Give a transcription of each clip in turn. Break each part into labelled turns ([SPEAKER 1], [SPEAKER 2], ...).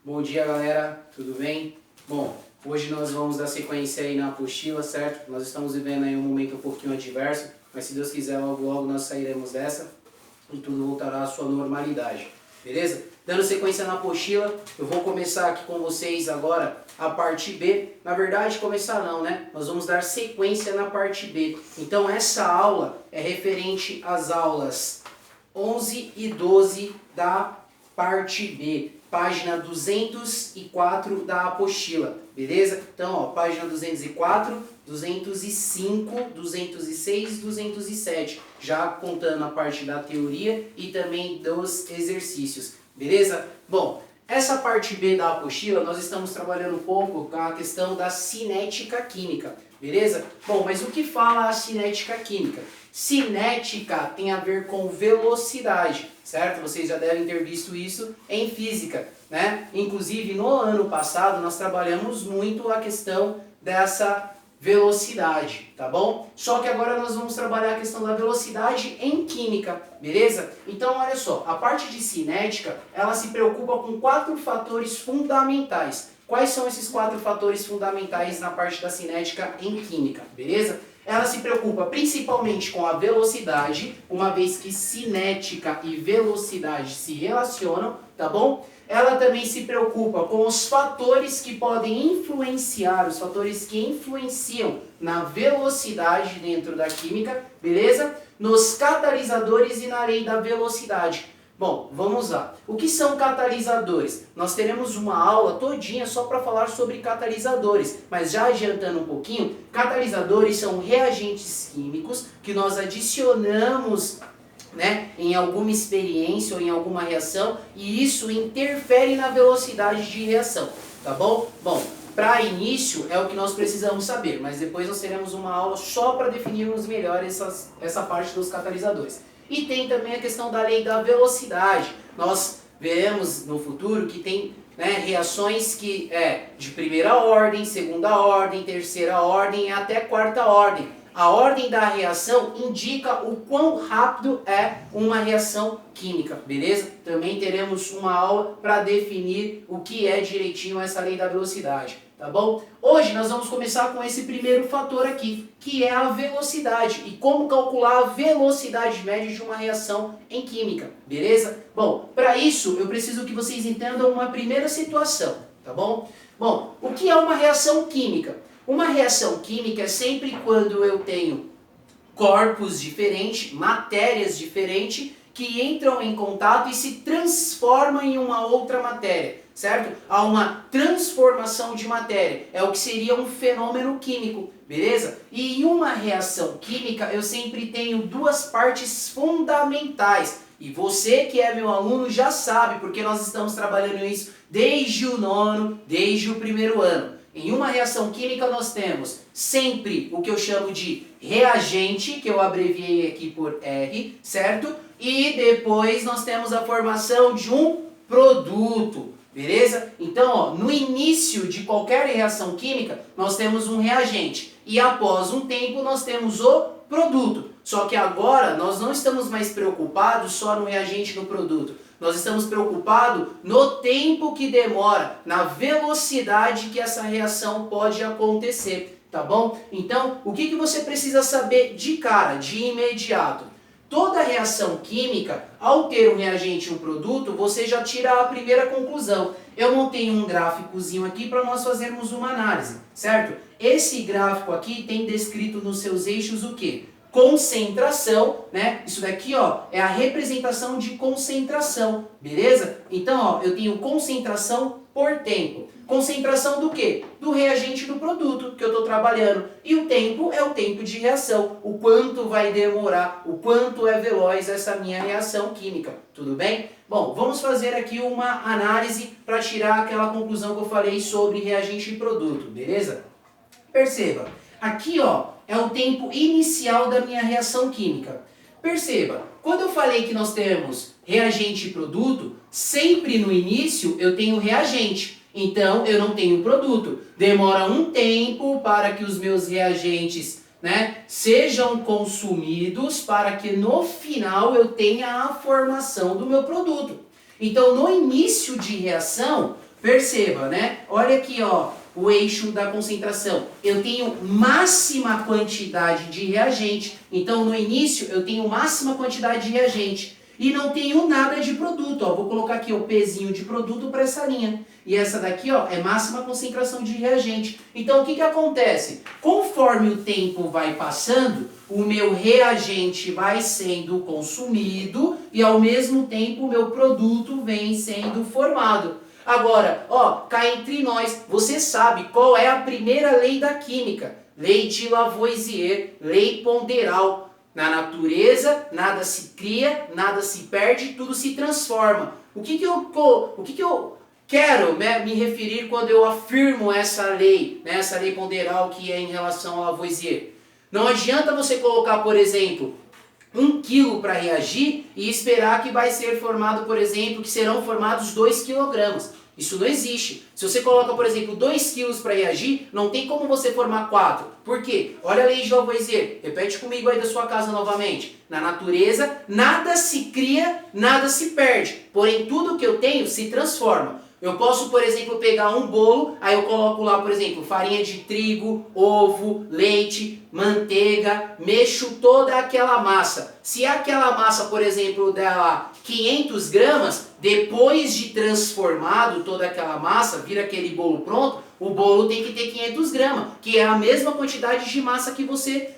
[SPEAKER 1] Bom dia, galera, tudo bem? Bom, hoje nós vamos dar sequência aí na apostila, certo? Nós estamos vivendo aí um momento um pouquinho adverso, mas se Deus quiser, logo logo nós sairemos dessa e tudo voltará à sua normalidade, beleza? Dando sequência na apostila, eu vou começar aqui com vocês agora a parte B. Na verdade, começar não, né? Nós vamos dar sequência na parte B. Então, essa aula é referente às aulas 11 e 12 da parte B, página 204 da apostila, beleza? Então, ó, página 204, 205, 206, 207, já contando a parte da teoria e também dos exercícios, beleza? Bom, essa parte B da apostila, nós estamos trabalhando um pouco com a questão da cinética química, beleza? Bom, mas o que fala a cinética química? Cinética tem a ver com velocidade, certo? Vocês já devem ter visto isso em física, né? Inclusive, no ano passado, nós trabalhamos muito a questão dessa velocidade, tá bom? Só que agora nós vamos trabalhar a questão da velocidade em química, beleza? Então, olha só, a parte de cinética, ela se preocupa com 4 fatores fundamentais. Quais são esses 4 fatores fundamentais na parte da cinética em química, beleza? Ela se preocupa principalmente com a velocidade, uma vez que cinética e velocidade se relacionam, tá bom? Ela também se preocupa com os fatores que podem influenciar, os fatores que influenciam na velocidade dentro da química, beleza? Nos catalisadores e na lei da velocidade. Bom, vamos lá. O que são catalisadores? Nós teremos uma aula todinha só para falar sobre catalisadores, mas já adiantando um pouquinho, catalisadores são reagentes químicos que nós adicionamos, né, em alguma experiência ou em alguma reação e isso interfere na velocidade de reação, tá bom? Bom, para início é o que nós precisamos saber, mas depois nós teremos uma aula só para definirmos melhor essa parte dos catalisadores. E tem também a questão da lei da velocidade. Nós veremos no futuro que tem, né, reações que é de primeira ordem, segunda ordem, terceira ordem e até quarta ordem. A ordem da reação indica o quão rápido é uma reação química, beleza? Também teremos uma aula para definir o que é direitinho essa lei da velocidade, tá bom? Hoje nós vamos começar com esse primeiro fator aqui, que é a velocidade e como calcular a velocidade média de uma reação em química, beleza? Bom, para isso eu preciso que vocês entendam uma primeira situação, tá bom? Bom, o que é uma reação química? Uma reação química é sempre quando eu tenho corpos diferentes, matérias diferentes, que entram em contato e se transformam em uma outra matéria, certo? Há uma transformação de matéria, é o que seria um fenômeno químico, beleza? E em uma reação química eu sempre tenho 2 partes fundamentais. E você que é meu aluno já sabe, porque nós estamos trabalhando isso desde o nono, desde o primeiro ano. Em uma reação química nós temos sempre o que eu chamo de reagente, que eu abreviei aqui por R, certo? E depois nós temos a formação de um produto, beleza? Então, ó, no início de qualquer reação química nós temos um reagente e após um tempo nós temos o produto. Só que agora nós não estamos mais preocupados só no reagente e no produto. Nós estamos preocupados no tempo que demora, na velocidade que essa reação pode acontecer, tá bom? Então, o que você precisa saber de cara, de imediato? Toda reação química, ao ter um reagente e um produto, você já tira a primeira conclusão. Eu montei um gráficozinho aqui para nós fazermos uma análise, certo? Esse gráfico aqui tem descrito nos seus eixos o quê? Concentração, né? Isso daqui, ó, é a representação de concentração, beleza? Então, ó, eu tenho concentração por tempo. Concentração do quê? Do reagente do produto que eu estou trabalhando. E o tempo é o tempo de reação. O quanto vai demorar, o quanto é veloz essa minha reação química. Tudo bem? Bom, vamos fazer aqui uma análise para tirar aquela conclusão que eu falei sobre reagente e produto, beleza? Perceba, aqui, ó, é o tempo inicial da minha reação química. Perceba, quando eu falei que nós temos reagente e produto, sempre no início eu tenho reagente. Então eu não tenho produto. Demora um tempo para que os meus reagentes, né, sejam consumidos para que no final eu tenha a formação do meu produto. Então no início de reação, Perceba, né? Olha aqui, ó, o eixo da concentração. Eu tenho máxima quantidade de reagente. Então, no início, eu tenho máxima quantidade de reagente. E não tenho nada de produto. Ó. Vou colocar aqui o Pzinho de produto para essa linha. E essa daqui, ó, é máxima concentração de reagente. Então, o que acontece? Conforme o tempo vai passando, o meu reagente vai sendo consumido e, ao mesmo tempo, o meu produto vem sendo formado. Agora, ó, cá entre nós, você sabe qual é a primeira lei da química? Lei de Lavoisier, lei ponderal. Na natureza, nada se cria, nada se perde, tudo se transforma. O que eu quero, né, me referir quando eu afirmo essa lei, né, essa lei ponderal que é em relação a Lavoisier? Não adianta você colocar, por exemplo, 1 quilo para reagir e esperar que vai ser formado, por exemplo, que serão formados 2 quilogramas. Isso não existe. Se você coloca, por exemplo, 2 quilos para reagir, não tem como você formar 4. Por quê? Olha a lei de Lavoisier. Repete comigo aí da sua casa novamente. Na natureza, nada se cria, nada se perde. Porém, tudo que eu tenho se transforma. Eu posso, por exemplo, pegar um bolo, aí eu coloco lá, por exemplo, farinha de trigo, ovo, leite, manteiga, mexo toda aquela massa. Se aquela massa, por exemplo, dá 500 gramas, depois de transformado toda aquela massa, vira aquele bolo pronto, o bolo tem que ter 500 gramas, que é a mesma quantidade de massa que você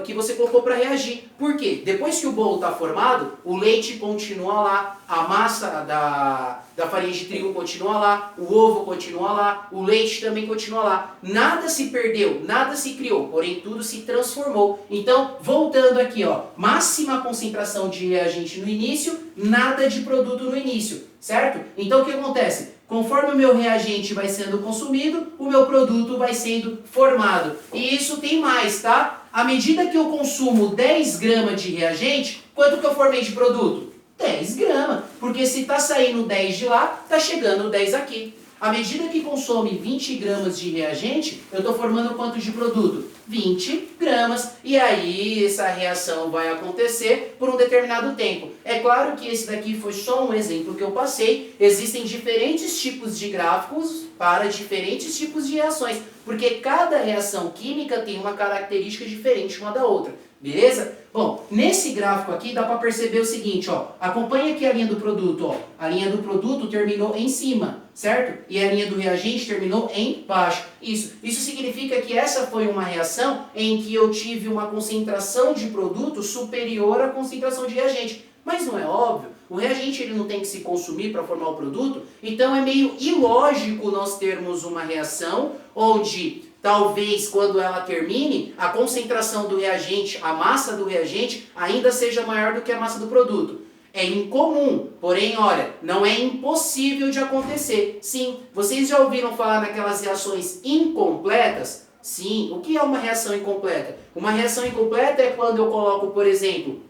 [SPEAKER 1] que você colocou para reagir. Por quê? Depois que o bolo está formado, o leite continua lá, a massa da farinha de trigo continua lá, o ovo continua lá, o leite também continua lá. Nada se perdeu, nada se criou, porém tudo se transformou. Então, voltando aqui, ó, máxima concentração de reagente no início, nada de produto no início, certo? Então o que acontece? Conforme o meu reagente vai sendo consumido, o meu produto vai sendo formado. E isso tem mais, tá? À medida que eu consumo 10 gramas de reagente, quanto que eu formei de produto? 10 gramas. Porque se está saindo 10 de lá, está chegando 10 aqui. À medida que consome 20 gramas de reagente, eu estou formando quanto de produto? 20 gramas. E aí essa reação vai acontecer por um determinado tempo. É claro que esse daqui foi só um exemplo que eu passei. Existem diferentes tipos de gráficos para diferentes tipos de reações. Porque cada reação química tem uma característica diferente uma da outra. Beleza? Bom, nesse gráfico aqui dá para perceber o seguinte, ó. Acompanha aqui a linha do produto, ó. A linha do produto terminou em cima, certo? E a linha do reagente terminou embaixo. Isso significa que essa foi uma reação em que eu tive uma concentração de produto superior à concentração de reagente. Mas não é óbvio. O reagente ele não tem que se consumir para formar o produto, então é meio ilógico nós termos uma reação onde talvez quando ela termine, a concentração do reagente, a massa do reagente, ainda seja maior do que a massa do produto. É incomum, porém, olha, não é impossível de acontecer. Sim, vocês já ouviram falar naquelas reações incompletas? Sim, o que é uma reação incompleta? Uma reação incompleta é quando eu coloco, por exemplo,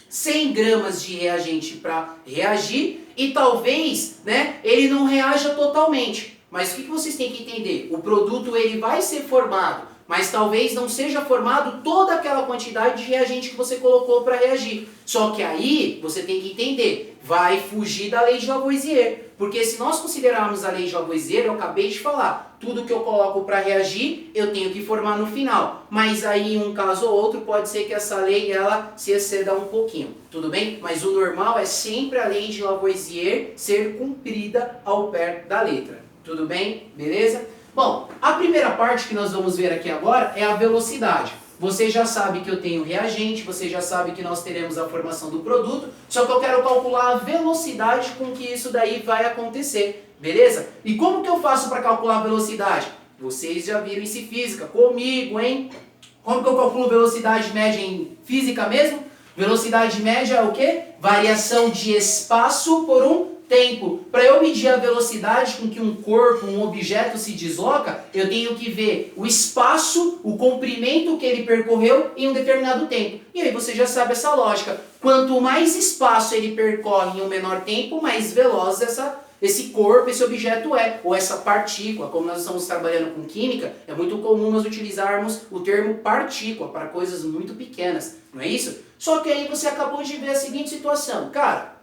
[SPEAKER 1] 100 gramas de reagente para reagir e talvez, ele não reaja totalmente. Mas o que vocês têm que entender? O produto ele vai ser formado, mas talvez não seja formado toda aquela quantidade de reagente que você colocou para reagir. Só que aí você tem que entender, vai fugir da lei de Lavoisier. Porque se nós considerarmos a lei de Lavoisier, eu acabei de falar, tudo que eu coloco para reagir, eu tenho que formar no final. Mas aí, em um caso ou outro, pode ser que essa lei ela se exceda um pouquinho. Tudo bem? Mas o normal é sempre a lei de Lavoisier ser cumprida ao pé da letra. Tudo bem? Beleza? Bom, a primeira parte que nós vamos ver aqui agora é a velocidade. Você já sabe que eu tenho reagente, você já sabe que nós teremos a formação do produto, só que eu quero calcular a velocidade com que isso daí vai acontecer, beleza? E como que eu faço para calcular a velocidade? Vocês já viram isso em física, comigo, hein? Como que eu calculo velocidade média em física mesmo? Velocidade média é o quê? Variação de espaço por um tempo. Para eu medir a velocidade com que um corpo, um objeto se desloca, eu tenho que ver o espaço, o comprimento que ele percorreu em um determinado tempo. E aí você já sabe essa lógica. Quanto mais espaço ele percorre em um menor tempo, mais veloz esse corpo, esse objeto é, ou essa partícula. Como nós estamos trabalhando com química, é muito comum nós utilizarmos o termo partícula para coisas muito pequenas, não é isso? Só que aí você acabou de ver a seguinte situação. Cara,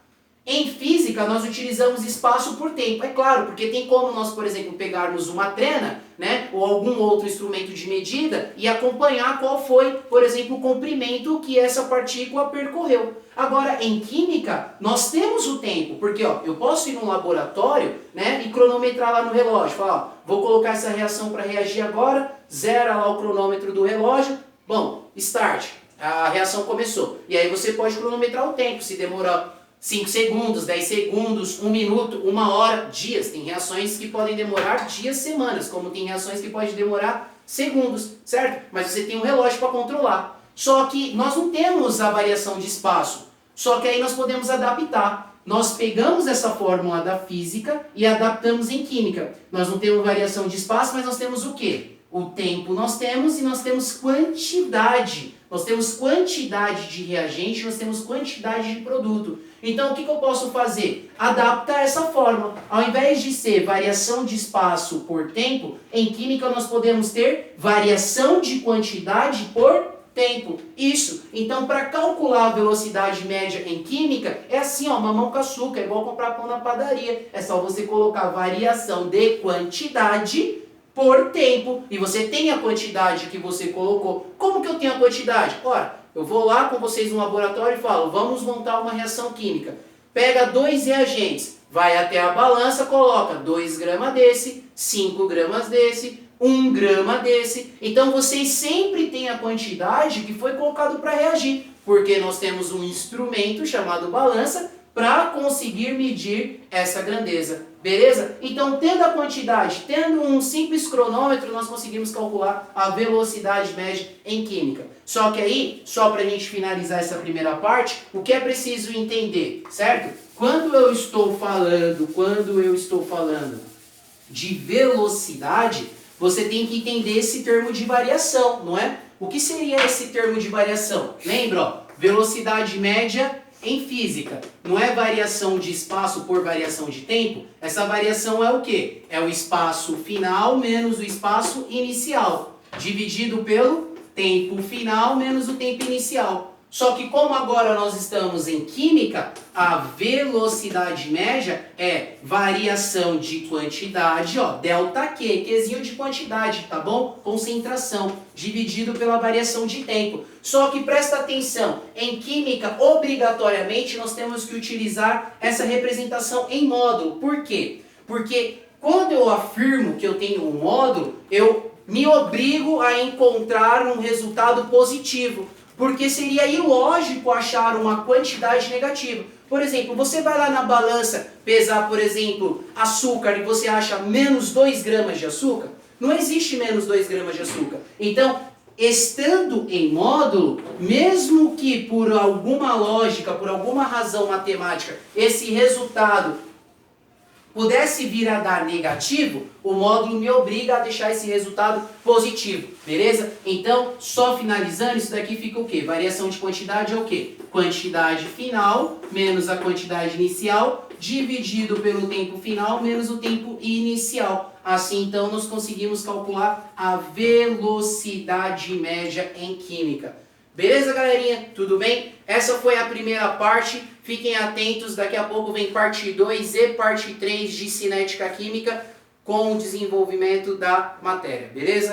[SPEAKER 1] Em física, nós utilizamos espaço por tempo, é claro, porque tem como nós, por exemplo, pegarmos uma trena, né, ou algum outro instrumento de medida e acompanhar qual foi, por exemplo, o comprimento que essa partícula percorreu. Agora, em química, nós temos o tempo, porque ó, eu posso ir num laboratório, né, e cronometrar lá no relógio, falar, ó, vou colocar essa reação para reagir agora, zera lá o cronômetro do relógio, bom, start, a reação começou. E aí você pode cronometrar o tempo, se demorar 5 segundos, 10 segundos, 1 minuto, 1 hora, dias. Tem reações que podem demorar dias, semanas, como tem reações que podem demorar segundos, certo? Mas você tem um relógio para controlar. Só que nós não temos a variação de espaço, só que aí nós podemos adaptar. Nós pegamos essa fórmula da física e adaptamos em química. Nós não temos variação de espaço, mas nós temos o quê? O tempo nós temos e nós temos quantidade. Nós temos quantidade de reagente, nós temos quantidade de produto. Então, o que eu posso fazer? Adaptar essa fórmula. Ao invés de ser variação de espaço por tempo, em química nós podemos ter variação de quantidade por tempo. Isso. Então, para calcular a velocidade média em química, é assim, ó, mamão com açúcar, é igual comprar pão na padaria. É só você colocar variação de quantidade por tempo, e você tem a quantidade que você colocou. Como que eu tenho a quantidade? Ora, eu vou lá com vocês no laboratório e falo, vamos montar uma reação química. Pega 2 reagentes, vai até a balança, coloca 2 gramas desse, 5 gramas desse, 1 grama desse. Então vocês sempre têm a quantidade que foi colocado para reagir, porque nós temos um instrumento chamado balança para conseguir medir essa grandeza. Beleza? Então, tendo a quantidade, tendo um simples cronômetro, nós conseguimos calcular a velocidade média em química. Só que aí, só para a gente finalizar essa primeira parte, o que é preciso entender, certo? Quando eu estou falando de velocidade, você tem que entender esse termo de variação, não é? O que seria esse termo de variação? Lembra, ó, velocidade média em física, não é variação de espaço por variação de tempo? Essa variação é o quê? É o espaço final menos o espaço inicial, dividido pelo tempo final menos o tempo inicial. Só que como agora nós estamos em química, a velocidade média é variação de quantidade, ó, delta Q, Qzinho de quantidade, tá bom? Concentração, dividido pela variação de tempo. Só que presta atenção, em química, obrigatoriamente, nós temos que utilizar essa representação em módulo. Por quê? Porque quando eu afirmo que eu tenho um módulo, eu me obrigo a encontrar um resultado positivo. Porque seria ilógico achar uma quantidade negativa. Por exemplo, você vai lá na balança pesar, por exemplo, açúcar e você acha menos 2 gramas de açúcar. Não existe menos 2 gramas de açúcar. Então, estando em módulo, mesmo que por alguma lógica, por alguma razão matemática, esse resultado pudesse vir a dar negativo, o módulo me obriga a deixar esse resultado positivo, beleza? Então, só finalizando, isso daqui fica o quê? Variação de quantidade é o quê? Quantidade final menos a quantidade inicial, dividido pelo tempo final menos o tempo inicial. Assim, então, nós conseguimos calcular a velocidade média em química. Beleza, galerinha? Tudo bem? Essa foi a primeira parte. Fiquem atentos, daqui a pouco vem parte 2 e parte 3 de cinética química com o desenvolvimento da matéria, beleza?